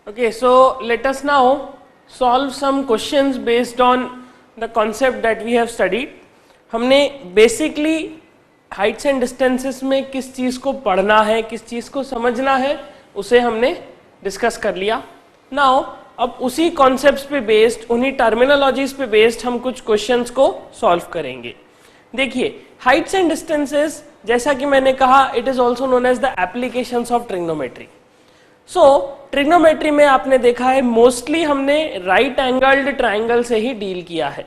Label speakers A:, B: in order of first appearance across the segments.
A: Okay, so let us now solve some questions based on the concept that we have studied. हमने basically heights and distances में किस चीज़ को पढ़ना है, किस चीज़ को समझना है, उसे हमने डिस्कस कर लिया. Now अब उसी कॉन्सेप्ट्स पे बेस्ड, उन्हीं टर्मिनोलॉजीज पे बेस्ड हम कुछ क्वेश्चंस को सॉल्व करेंगे. देखिए, हाइट्स एंड डिस्टेंसेस जैसा कि मैंने कहा, it is also known as the applications of trigonometry. So trigonometry में आपने देखा है मोस्टली हमने राइट एंगल्ड ट्राइंगल से ही डील किया है.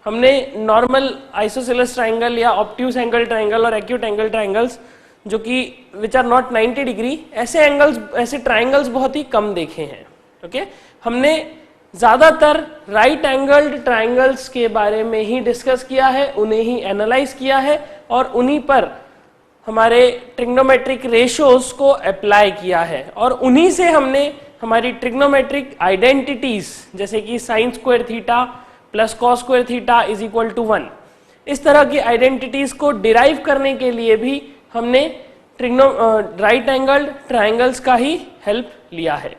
A: हमने नॉर्मल आइसोसेलेस ट्राइंगल या ऑब्ट्यूज एंगल ट्राइंगल और एक्यूट एंगल ट्राइंगल्स जो कि विच आर नॉट 90 डिग्री, ऐसे एंगल्स, ऐसे ट्राइंगल्स बहुत ही कम देखे हैं. ओके, हमने ज़्यादातर राइट एंगल्ड ट्राइंगल्स के बारे में ही डिस्कस किया है, उन्हें ही एनालाइज किया है और उन्हीं पर हमारे ट्रिग्नोमेट्रिक रेशियोज को अप्लाई किया है और उन्हीं से हमने हमारी ट्रिग्नोमेट्रिक आइडेंटिटीज जैसे कि sine square theta plus cos square theta is equal to 1, इस तरह की आइडेंटिटीज को डिराइव करने के लिए भी हमने राइट एंगल्ड ट्राइंगल्स का ही हेल्प लिया है.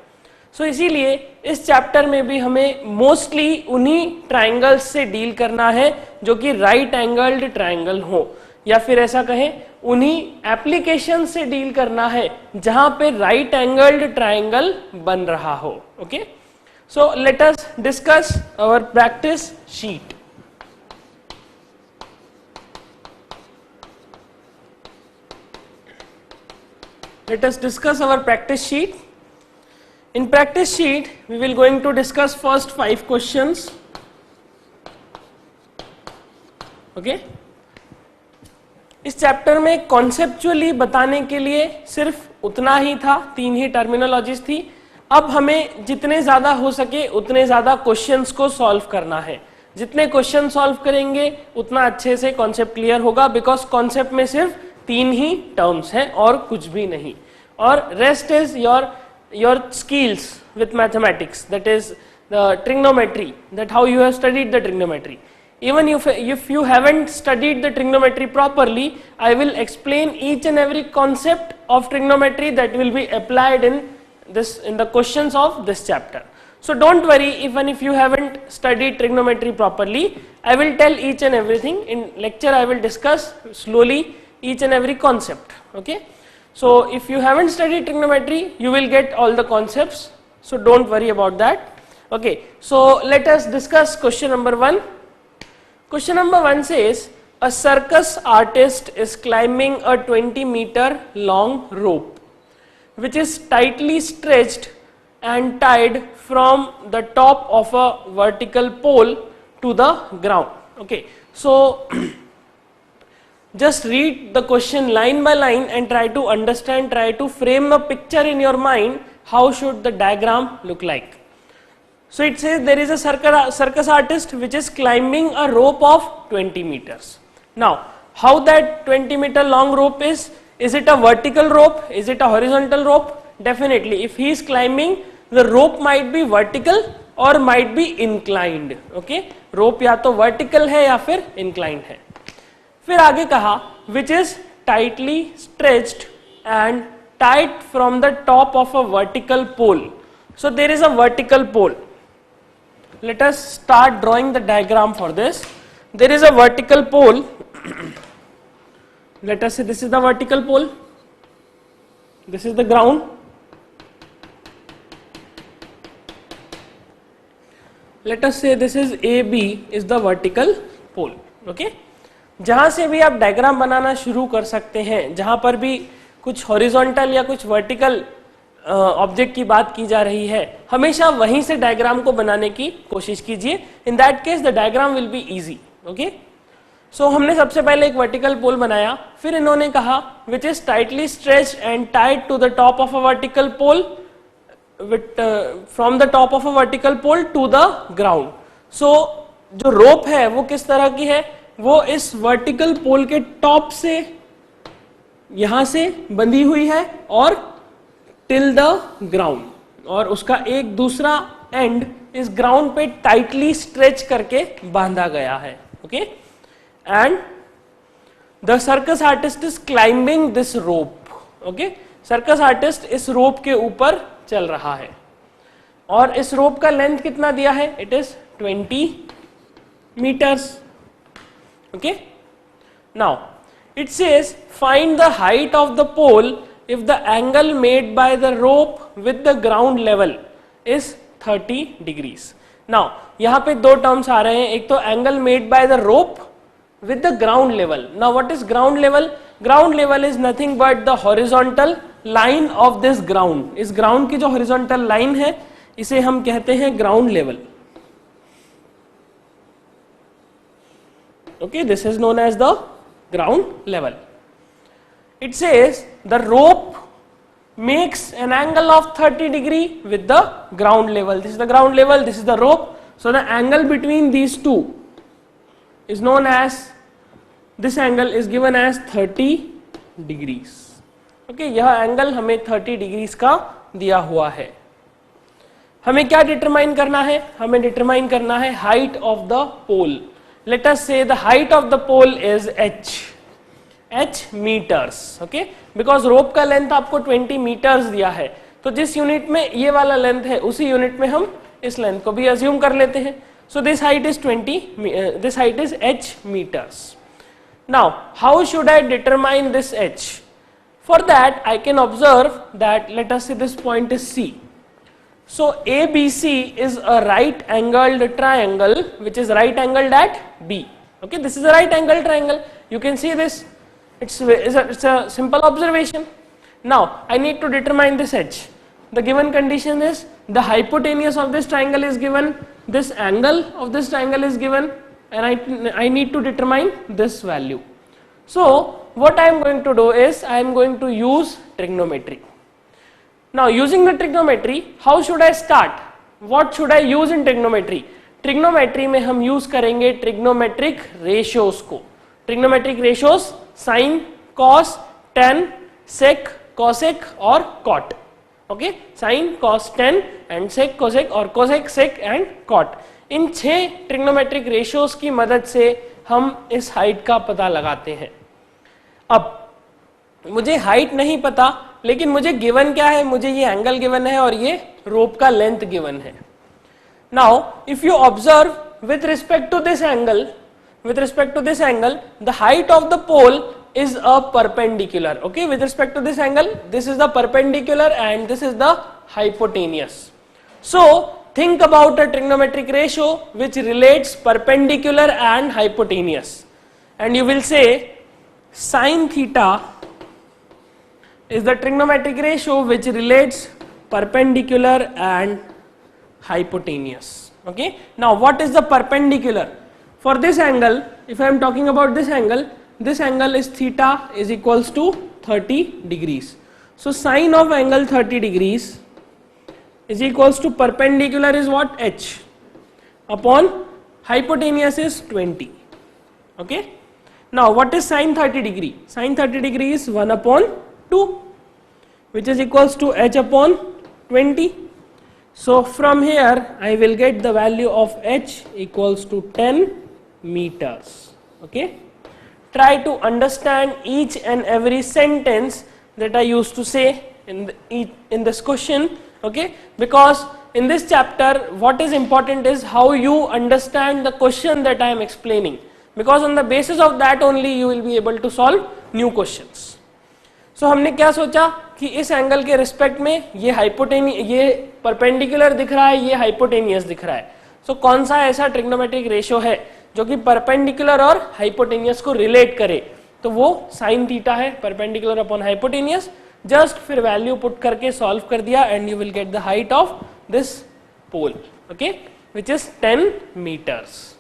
A: सो इसीलिए इस चैप्टर में भी हमें मोस्टली उन्हीं ट्राइंगल्स से डील करना है जो कि राइट एंगल्ड ट्राइंगल हो, या फिर ऐसा कहें उन्हीं एप्लीकेशन से डील करना है जहां पे राइट एंगल्ड ट्राइंगल बन रहा हो. Okay, so let us discuss our practice sheet. Let us discuss our practice sheet. In practice sheet, we will going to discuss first 5 questions. Okay? इस चैप्टर में कॉन्सेप्चुअली बताने के लिए सिर्फ उतना ही था, 3 ही टर्मिनोलॉजीज थी. अब हमें जितने ज्यादा हो सके उतने ज्यादा क्वेश्चंस को सॉल्व करना है. जितने क्वेश्चन सॉल्व करेंगे उतना अच्छे से कॉन्सेप्ट क्लियर होगा, बिकॉज कॉन्सेप्ट में सिर्फ 3 ही टर्म्स हैं और कुछ भी नहीं. और rest is your skills with mathematics, that is the trigonometry, that how you have studied the trigonometry. Even if you haven't studied the trigonometry properly, I will explain each and every concept of trigonometry that will be applied in the questions of this chapter. So don't worry, even if you haven't studied trigonometry properly, I will tell each and everything. In lecture I will discuss slowly each and every concept. Okay, so if you haven't studied trigonometry, you will get all the concepts, so don't worry about that. Okay, so let us discuss question number 1. Question number 1 says, a circus artist is climbing a 20-meter long rope which is tightly stretched and tied from the top of a vertical pole to the ground. Okay, so just read the question line by line and try to understand, try to frame a picture in your mind how should the diagram look like. So it says there is a circus artist which is climbing a rope of 20 meters. Now how that 20-meter long rope is it a vertical rope, is it a horizontal rope? Definitely if he is climbing, the rope might be vertical or might be inclined. Okay, rope या तो vertical है या फिर inclined है. फिर आगे कहा which is tightly stretched and tied from the top of a vertical pole. So there is a vertical pole. Let us start drawing the diagram for this. There is a vertical pole. Let us say this is the vertical pole, this is the ground. Let us say this is AB is the vertical pole. Okay, जहां से भी आप diagram बनाना शुरू कर सकते हैं, जहां पर भी कुछ हॉरिजॉन्टल या कुछ वर्टिकल ऑब्जेक्ट की बात की जा रही है, हमेशा वहीं से डायग्राम को बनाने की कोशिश कीजिए. In that case the diagram will be easy. Okay, so हमने सबसे पहले एक वर्टिकल पोल बनाया, फिर इन्होंने कहा which is tightly stretched and tied to the top of a vertical pole from the top of a vertical pole to the ground. So जो rope है वो किस तरह की है, वो इस वर्टिकल पोल के टॉप से यहां से बंधी हुई है और टिल द ग्राउंड, और उसका एक दूसरा एंड इस ग्राउंड पे टाइटली स्ट्रेच करके बांधा गया है. Okay, and the circus artist is climbing this rope. Okay, circus artist इस रोप के ऊपर चल रहा है. और इस रोप का लेंथ कितना दिया है, it is 20 meters. Okay, now it says find the height of the pole if the angle made by the rope with the ground level is 30 degrees. Now यहाँ पे दो टर्म्स आ रहे हैं, एक तो angle made by the rope with the ground level. Now what is ground level? Ground level is nothing but the horizontal line of this ground. इस ground की जो horizontal line है इसे हम कहते हैं ground level. Okay, this is known as the ground level. It says the rope makes an angle of 30 degree with the ground level. This is the ground level, this is the rope. So the angle between these two is known as, this angle is given as 30 degrees. Okay, यह angle हमें 30 degrees का दिया हुआ है. हमें क्या determine करना है, हमें डिटरमाइन करना है height of the pole. Let us say the height of the pole is h meters. Okay, because rope का लेंथ आपको 20 meters दिया है, तो जिस यूनिट में ये वाला लेंथ है उसी यूनिट में हम इस लेंथ को भी अज्यूम कर लेते हैं. So this height is this height is h meters. Now how should I determine this h? For that I can observe that, let us say this point is C. So ABC is a right angled triangle which is right angled at B. Okay, this is a right angled triangle. You can see this. It's a simple observation. Now I need to determine this h. The given condition is the hypotenuse of this triangle is given, this angle of this triangle is given, and I need to determine this value. So what I am going to do is I am going to use trigonometry. Now using the trigonometry, how should I start? What should I use in trigonometry? Trigonometry में हम use करेंगे trigonometric ratios को. Trigonometric ratios sin, cos, tan, sec, cosec और cot. Okay, sin, cos, tan and sec, cosec और cosec, sec and cot. In 6 trigonometric ratios की मदद से हम इस height का पता लगाते हैं. अब मुझे हाइट नहीं पता, लेकिन मुझे गिवन क्या है, मुझे ये एंगल गिवन है और ये रोप का लेंथ गिवन है. Now if you observe with respect to this angle, the height of the pole is a perpendicular. Okay, with respect to this angle, this is the perpendicular and this is the hypotenuse. So think about a trigonometric ratio which relates perpendicular and hypotenuse, and you will say sin theta is the trigonometric ratio which relates perpendicular and hypotenuse. Okay, now what is the perpendicular? For this angle, if I am talking about this angle is theta is equals to 30 degrees. So sine of angle 30 degrees is equals to perpendicular is what, h, upon hypotenuse is 20. Okay, now what is sine 30 degree? Sine 30 degree is 1 upon 2, which is equals to h upon 20. So from here I will get the value of h equals to 10 meters. Okay, try to understand each and every sentence that I used to say in this question. Okay, because in this chapter what is important is how you understand the question that I am explaining, because on the basis of that only you will be able to solve new questions. So हमने क्या सोचा कि इस angle के respect में ये perpendicular दिख रहा है, ये हाइपोटेनियस दिख रहा है. So कौन सा ऐसा ट्रिग्नोमेट्रिक रेशियो है जो कि परपेंडिकुलर और हाइपोटेनियस को रिलेट करे, तो वो साइन थीटा है, परपेंडिकुलर अपॉन हाइपोटेनियस. जस्ट फिर वैल्यू पुट करके सॉल्व कर दिया and you will get the height of this pole. Okay, which is 10 meters.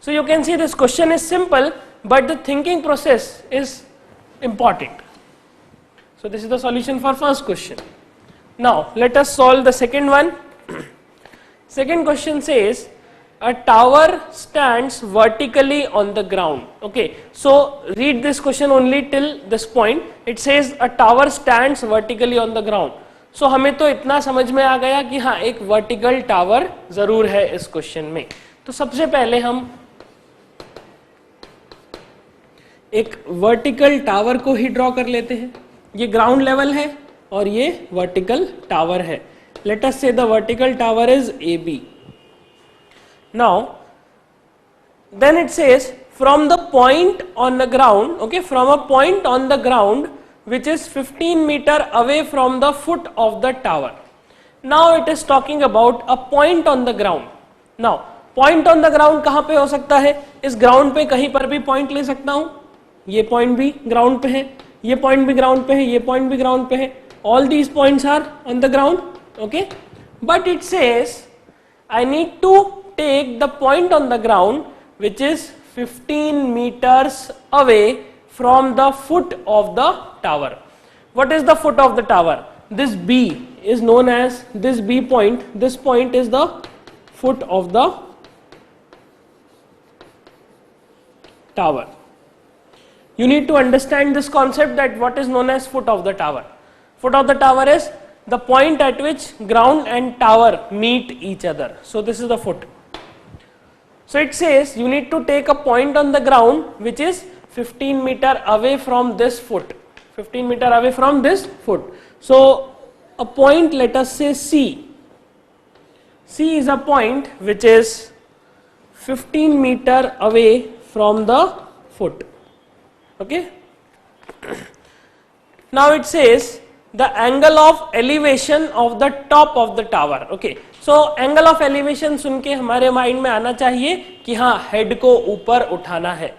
A: So you can see this question is simple but the thinking process is important. So this is the solution for first question. Now let us solve the second one. Second question says a tower stands vertically on the ground. Okay, so read this question only till this point. It says a tower stands vertically on the ground. So हमें तो इतना समझ में आ गया कि हाँ एक vertical tower जरूर है इस क्वेश्चन में. तो सबसे पहले हम एक वर्टिकल टावर को ही ड्रॉ कर लेते हैं. ये ग्राउंड लेवल है और ये वर्टिकल टावर है. let us say the vertical tower is AB. Now then it says from the point on the ground, okay, from a point on the ground which is 15 meter away from the foot of the tower. Now it is talking about a point on the ground. Now point on the ground कहाँ पे हो सकता है? इस ground पे कहीं पर भी पॉइंट ले सकता हूं, ये पॉइंट भी ग्राउंड पे है, ये पॉइंट भी ग्राउंड पे है, ये पॉइंट भी ग्राउंड पे है, all these points are on the ground, okay. But it says I need to take the point on the ground which is 15 meters away from the foot of the tower. What is the foot of the tower? This B is known as this B point. This point is the foot of the tower. You need to understand this concept that what is known as foot of the tower. Foot of the tower is the point at which ground and tower meet each other. So this is the foot. So it says you need to take a point on the ground which is 15 meter away from this foot. 15 meter away from this foot. So a point, let us say C. C is a point which is 15 meter away from the foot. Okay. Now it says the angle of elevation of the top of the tower. Okay. So angle of elevation सुन के हमारे mind में आना चाहिए कि हाँ head को ऊपर उठाना है.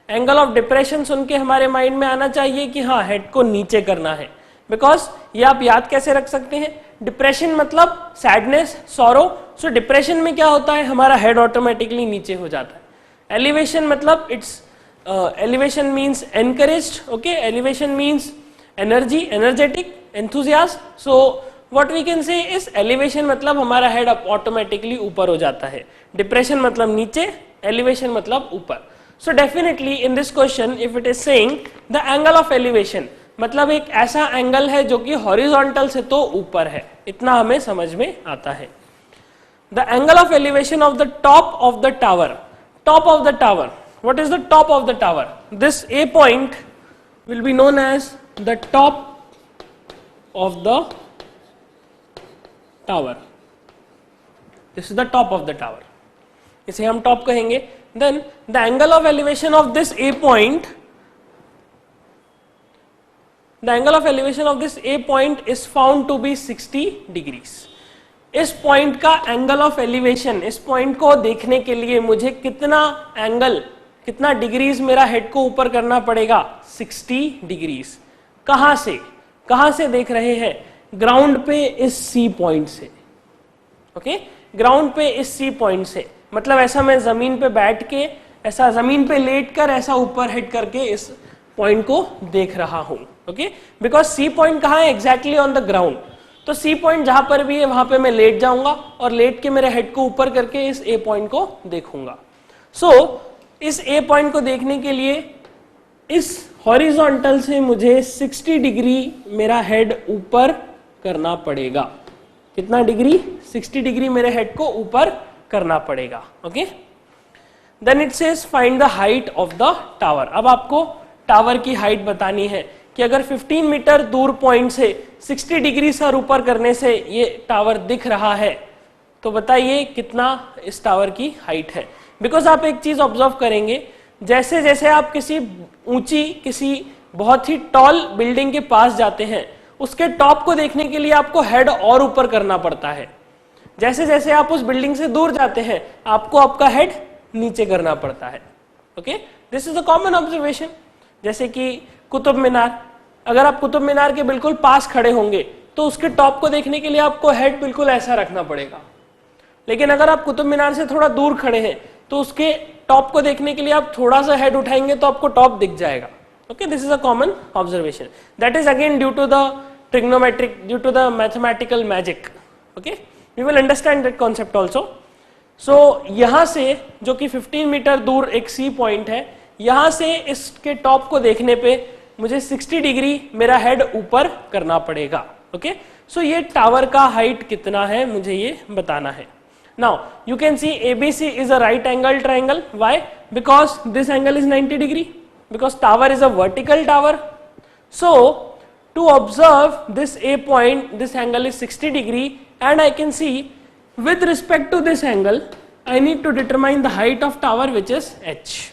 A: एंगल ऑफ डिप्रेशन सुन के हमारे माइंड में आना चाहिए कि हाँ हेड को नीचे करना है. बिकॉज ये आप याद कैसे रख सकते हैं? डिप्रेशन मतलब सैडनेस, सॉरो. सो डिप्रेशन में क्या होता है? हमारा हेड ऑटोमेटिकली नीचे हो जाता है. एलिवेशन मतलब it's elevation means encouraged. Okay, elevation means energy, energetic, enthusiast. So what we can say is elevation मतलब हमारा हेड ऑटोमेटिकली ऊपर हो जाता है. डिप्रेशन मतलब नीचे, एलिवेशन मतलब ऊपर. So definitely in this question if it is saying the angle of elevation मतलब एक ऐसा एंगल है जो कि हॉरिजॉन्टल से तो ऊपर है. इतना हमें समझ में आता है. The angle of elevation of the top of the tower. Top of the tower, what is the top of the tower? This A point will be known as the top of the tower. This is the top of the tower, इसे हम top कहेंगे. Then the angle of elevation of this A point, the angle of elevation of this A point is found to be 60 degrees. इस point का angle of elevation, इस point को देखने के लिए मुझे कितना एंगल, कितना डिग्रीज मेरा हेड को ऊपर करना पड़ेगा? 60 डिग्रीज. कहां से देख रहे हैं? ग्राउंड पे इस C पॉइंट से. ओके, ग्राउंड पे इस C पॉइंट से मतलब ऐसा मैं जमीन पे बैठ के, ऐसा जमीन पे लेट कर, ऐसा ऊपर हेड करके इस पॉइंट को देख रहा हूं. ओके, बिकॉज सी पॉइंट कहाँ है? Exactly on the ground. तो सी पॉइंट जहां पर भी है वहां पे मैं लेट जाऊंगा और लेट के मेरे हेड को ऊपर करके इस ए पॉइंट को देखूंगा. सो इस ए पॉइंट को देखने के लिए इस हॉरिजॉन्टल से मुझे 60 डिग्री मेरा हेड ऊपर करना पड़ेगा. कितना डिग्री? 60 डिग्री मेरे हेड को ऊपर करना पड़ेगा. Okay, then it says find the height of the tower. अब आपको टावर की हाइट बतानी है कि अगर 15 मीटर दूर पॉइंट से 60 डिग्री सर ऊपर करने से ये टावर दिख रहा है, तो बताइए कितना इस टावर की हाइट है. बिकॉज आप एक चीज ऑब्जर्व करेंगे, जैसे जैसे आप किसी ऊंची, किसी बहुत ही टॉल बिल्डिंग के पास जाते हैं, उसके टॉप को देखने के लिए आपको हेड और ऊपर करना पड़ता है. जैसे जैसे आप उस बिल्डिंग से दूर जाते हैं, आपको आपका हेड नीचे करना पड़ता है. Okay, this is a common observation. जैसे कि कुतुब मीनार, अगर आप कुतुब मीनार के बिल्कुल पास खड़े होंगे तो उसके टॉप को देखने के लिए आपको हेड बिल्कुल ऐसा रखना पड़ेगा. लेकिन अगर आप कुतुब मीनार से थोड़ा दूर खड़े हैं तो उसके टॉप को देखने के लिए आप थोड़ा सा हेड उठाएंगे तो आपको टॉप दिख जाएगा. Okay, this is a common observation. That is again due to the trigonometric, due to the mathematical magic. Okay, we will understand that concept also. So यहां से जो कि 15 मीटर दूर एक सी पॉइंट है, यहां से इसके टॉप को देखने पे मुझे 60 डिग्री मेरा हेड ऊपर करना पड़ेगा. ओके, सो ये टावर का हाइट कितना है मुझे ये बताना है. Now you can see ABC is a right angle triangle. Why? Because this angle is 90 degree, because tower is a vertical tower. So to observe this A point, this angle is 60 degree and I can see with respect to this angle, I need to determine the height of tower, which is h.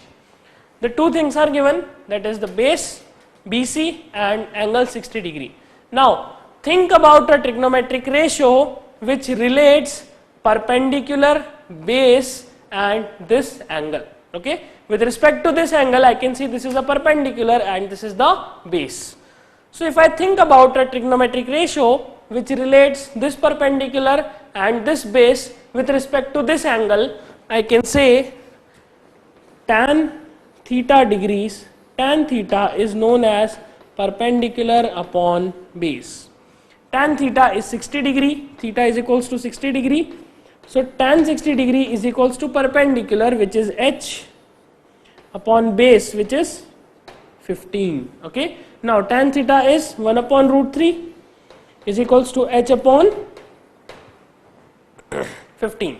A: The two things are given, that is the base BC and angle 60 degree. Now think about a trigonometric ratio which relates perpendicular, base and this angle. Okay, with respect to this angle, I can see this is a perpendicular and this is the base. So if I think about a trigonometric ratio which relates this perpendicular and this base with respect to this angle, I can say tan theta degrees, tan theta is known as perpendicular upon base. Tan theta is 60 degree, theta is equals to 60 degree. So tan 60 degree is equals to perpendicular, which is h, upon base, which is 15. Okay. Now tan theta is 1 upon root 3 is equals to h upon 15.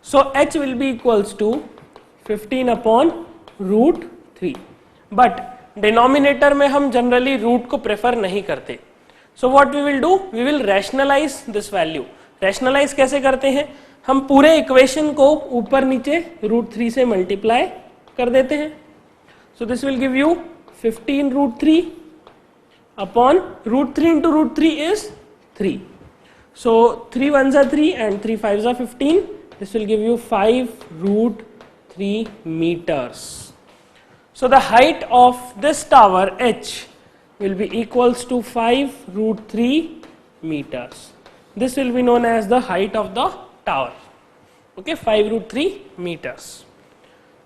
A: So h will be equals to 15 upon root 3. But denominator में हम generally root को prefer नहीं करते. So what we will do? We will rationalize this value. Rationalize कैसे करते हैं? हम पूरे equation को ऊपर नीचे root 3 से multiply कर देते हैं. So this will give you 15 root 3 upon root 3 into root 3 is 3. So 3 ones are 3 and 3 fives are 15. This will give you 5 root 3 meters. So the height of this tower h will be equals to 5 root 3 meters. This will be known as the height of the tower. Okay, 5 root 3 meters.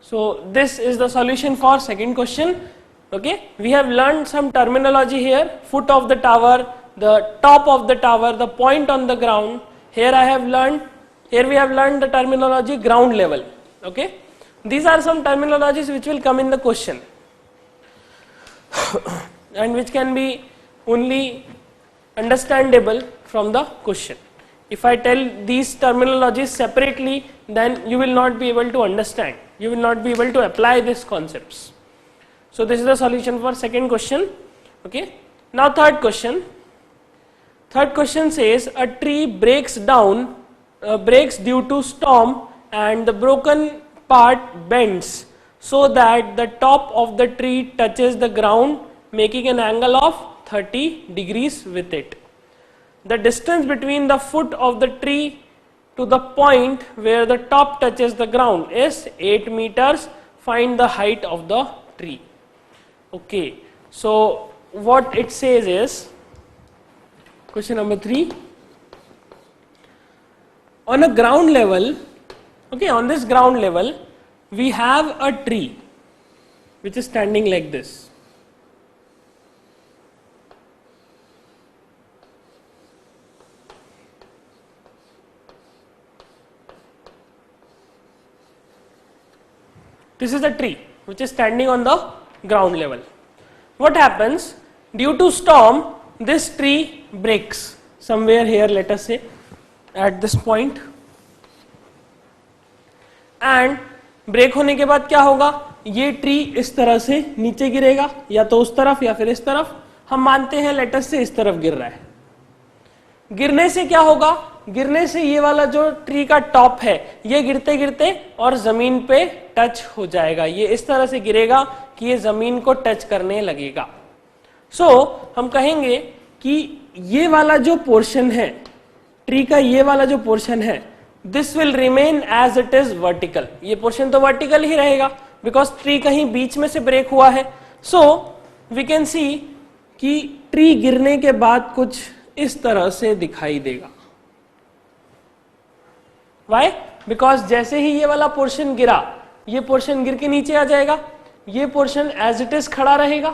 A: So this is the solution for second question. Okay, we have learned some terminology here: foot of the tower, the top of the tower, the point on the ground. Here we have learned the terminology ground level. Okay, these are some terminologies which will come in the question and which can be only understandable from the question. If I tell these terminologies separately, then you will not be able to understand. You will not be able to apply these concepts. So this is the solution for second question. Okay. Now third question. Third question says a tree breaks due to storm and the broken part bends so that the top of the tree touches the ground, making an angle of 30 degrees with it. The distance between the foot of the tree to the point where the top touches the ground is 8 meters. Find the height of the tree. Okay, so what it says is, question number 3, on a ground level, okay, on this ground level, we have a tree which is standing like this. This is a tree which is standing on the ground level. What happens? Due to storm, this tree breaks somewhere here, let us say at this point, and break होने के बाद क्या होगा? ये tree इस तरह से नीचे गिरेगा, या तो उस तरफ या फिर इस तरफ. हम मानते हैं लेट अस से इस तरफ गिर रहा है. गिरने से क्या होगा? गिरने से ये वाला जो ट्री का टॉप है ये गिरते गिरते और जमीन पे टच हो जाएगा. ये इस तरह से गिरेगा कि ये जमीन को टच करने लगेगा. सो हम कहेंगे कि ये वाला जो पोर्शन है ट्री का, ये वाला जो पोर्शन है, this will remain as it is vertical. ये पोर्शन तो वर्टिकल ही रहेगा बिकॉज ट्री कहीं बीच में से ब्रेक हुआ है. सो वी कैन सी कि ट्री गिरने के बाद कुछ इस तरह से दिखाई देगा. Why? बिकॉज जैसे ही ये वाला पोर्शन गिरा, ये पोर्शन गिर के नीचे आ जाएगा, ये पोर्शन एज इट इज खड़ा रहेगा.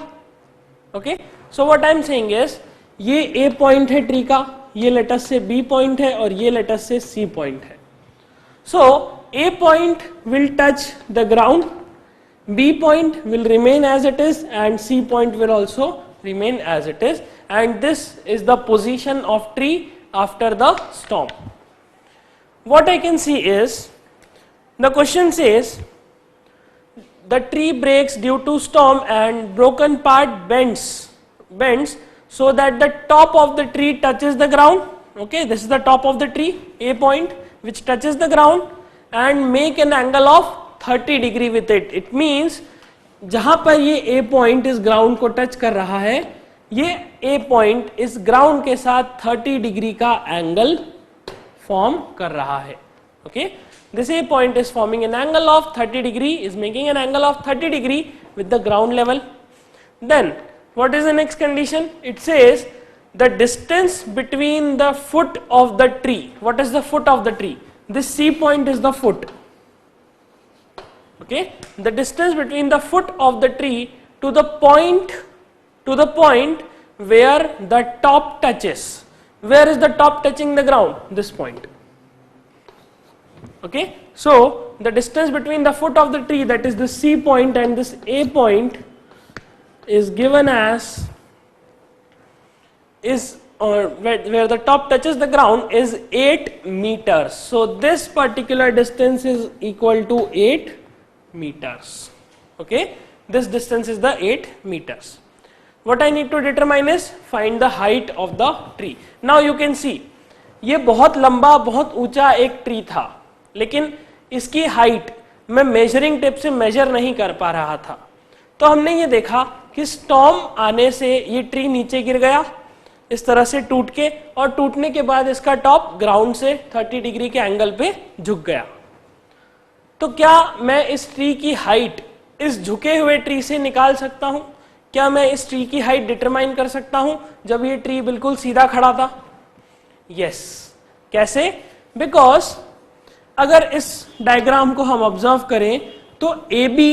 A: Okay, so what I am saying is, ये ए पॉइंट है ट्री का, ये लेटस से बी पॉइंट है और ये लेटस से सी पॉइंट है. So A point will touch the ground, B point will remain as it is and C point will also remain as it is, and this is the position of tree after the storm. What I can see is, the question says the tree breaks due to storm and broken part bends so that the top of the tree touches the ground. okay, this is the top of the tree, A point which touches the ground and make an angle of 30 degree with it. It means जहां पर ये A point इस ground को touch कर रहा है, ये A point इस ground के साथ 30 degree का angle form कर रहा है. Okay, this A point is forming an angle of 30 degree, is making an angle of 30 degree with the ground level. Then what is the next condition? It says the distance between the foot of the tree. What is the foot of the tree? This C point is the foot. Okay, the distance between the foot of the tree to the point where the top touches. Where is the top touching the ground? This point. Okay, so the distance between the foot of the tree, that is the C point, and this A point is given as where the top touches the ground is 8 meters. So this particular distance is equal to 8 meters. Okay, this distance is the 8 meters. What I need to determine is find the height of the tree. Now you can see ये बहुत लंबा बहुत ऊंचा एक tree था, लेकिन इसकी height मैं मेजरिंग टेप से मेजर नहीं कर पा रहा था. तो हमने ये देखा कि स्टॉर्म आने से ये ट्री नीचे गिर गया इस तरह से टूट के, और टूटने के बाद इसका टॉप ग्राउंड से 30 डिग्री के एंगल पे झुक गया. तो क्या मैं इस ट्री की हाइट इस झुके हुए ट्री से निकाल सकता हूं? क्या मैं इस ट्री की हाइट डिटरमाइन कर सकता हूं जब ये ट्री बिल्कुल सीधा खड़ा था? यस. कैसे? बिकॉज अगर इस डायग्राम को हम ऑब्जर्व करें तो A B,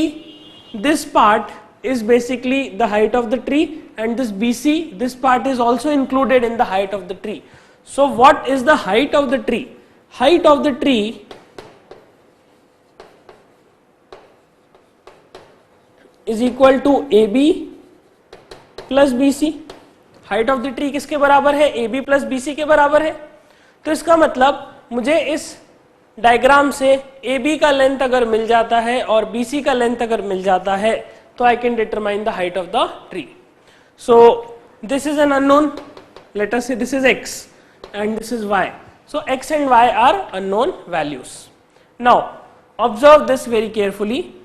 A: this part is basically the height of the tree, and this BC, this part is also included in the height of the tree. So what is the height of the tree? Height of the tree is equal to AB plus BC. Height of the tree किसके बराबर है? AB plus BC के बराबर है. तो इसका मतलब मुझे इस डायग्राम से AB का लेंथ अगर मिल जाता है और BC का लेंथ अगर मिल जाता है, so I can determine the height of the tree. So this is an unknown. Let us say this is x and this is y. So x and y are unknown values. Now observe this very carefully.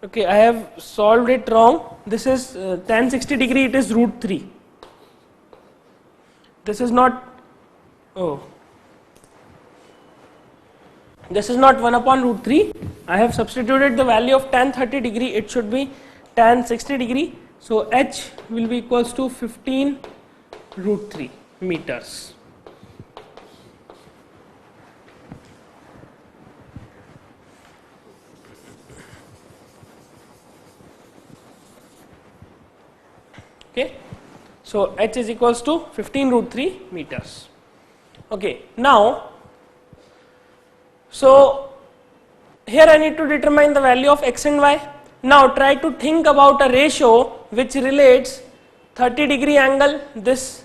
A: Okay, I have solved it wrong. This is tan 60 degree, it is root 3. This is not, oh, this is not 1 upon root 3. I have substituted the value of tan 30 degree, it should be tan 60 degree. So h will be equals to 15 root 3 meters. Okay, so h is equals to 15 root 3 meters. Okay, now, so here I need to determine the value of x and y. Now try to think about a ratio which relates 30 degree angle, this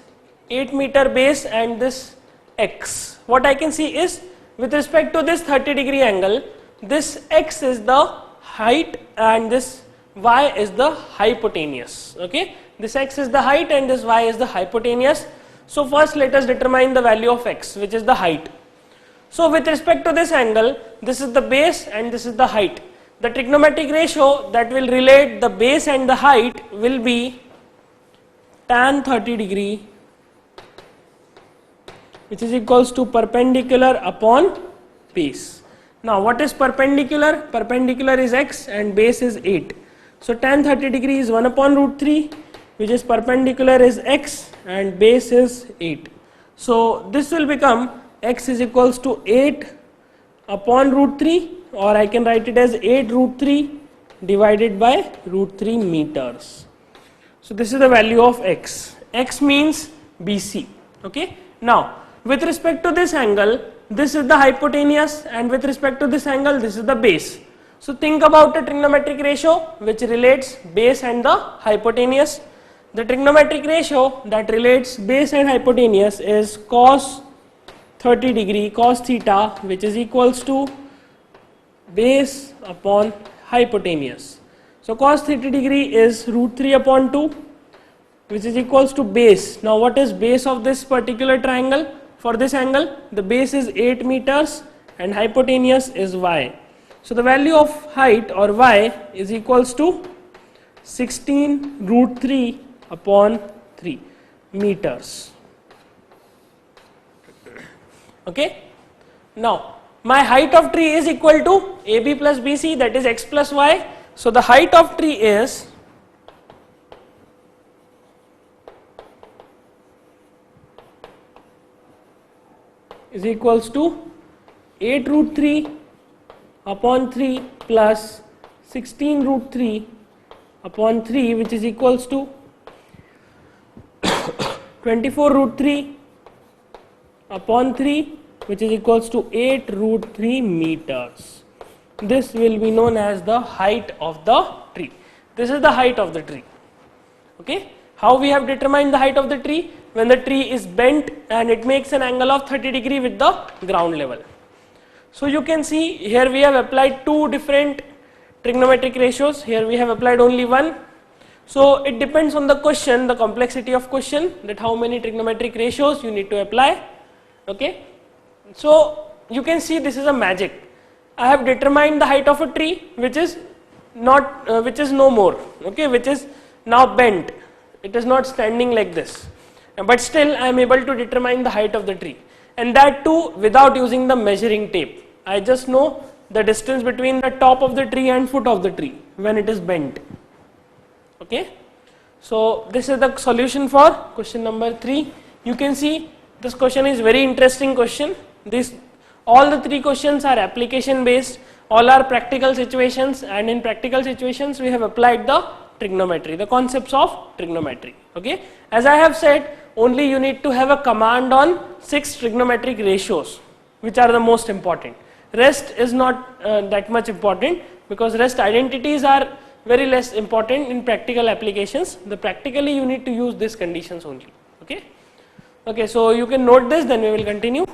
A: 8 meter base, and this x. What I can see is, with respect to this 30 degree angle, this x is the height and this y is the hypotenuse. Okay, this x is the height and this y is the hypotenuse. So first let us determine the value of x, which is the height. So with respect to this angle, this is the base and this is the height. The trigonometric ratio that will relate the base and the height will be tan 30 degree, which is equals to perpendicular upon base. Now what is perpendicular? Perpendicular is x and base is 8. So tan 30 degree is 1 upon root 3, which is perpendicular is x and base is 8. So this will become x is equals to 8 upon root 3, or I can write it as 8 root 3 divided by root 3 meters. So this is the value of x. X means BC. Okay. Now with respect to this angle, this is the hypotenuse, and with respect to this angle, this is the base. So think about a trigonometric ratio which relates base and the hypotenuse. The trigonometric ratio that relates base and hypotenuse is cos 30 degree cos theta, which is equals to base upon hypotenuse. So cos 30 degree is root 3 upon 2, which is equals to base. Now what is base of this particular triangle? For this angle, the base is 8 meters and hypotenuse is y. So the value of height or y is equals to 16 root 3 upon 3 meters. Okay. Now my height of tree is equal to AB plus BC, that is x plus y. So the height of tree is equals to 8 root 3 upon 3 plus 16 root 3 upon 3, which is equals to 24 root 3 upon 3, which is equals to 8 root 3 meters. This will be known as the height of the tree. This is the height of the tree. Okay. How we have determined the height of the tree? When the tree is bent and it makes an angle of 30 degree with the ground level. So you can see here we have applied two different trigonometric ratios. Here we have applied only one. So it depends on the question, the complexity of question, that how many trigonometric ratios you need to apply. Okay. So you can see this is a magic. I have determined the height of a tree which is not which is no more, okay, which is now bent. It is not standing like this, but still I am able to determine the height of the tree, and that too without using the measuring tape. I just know the distance between the top of the tree and foot of the tree when it is bent. Okay. So this is the solution for question number 3. You can see this question is very interesting question. All the 3 questions are application based, all are practical situations, and in practical situations we have applied the trigonometry, the concepts of trigonometry. Okay. As I have said, only you need to have a command on 6 trigonometric ratios, which are the most important. Rest is not that much important, because rest identities are very less important in practical applications. The practically you need to use these conditions only. Okay. Okay, so you can note this, then we will continue.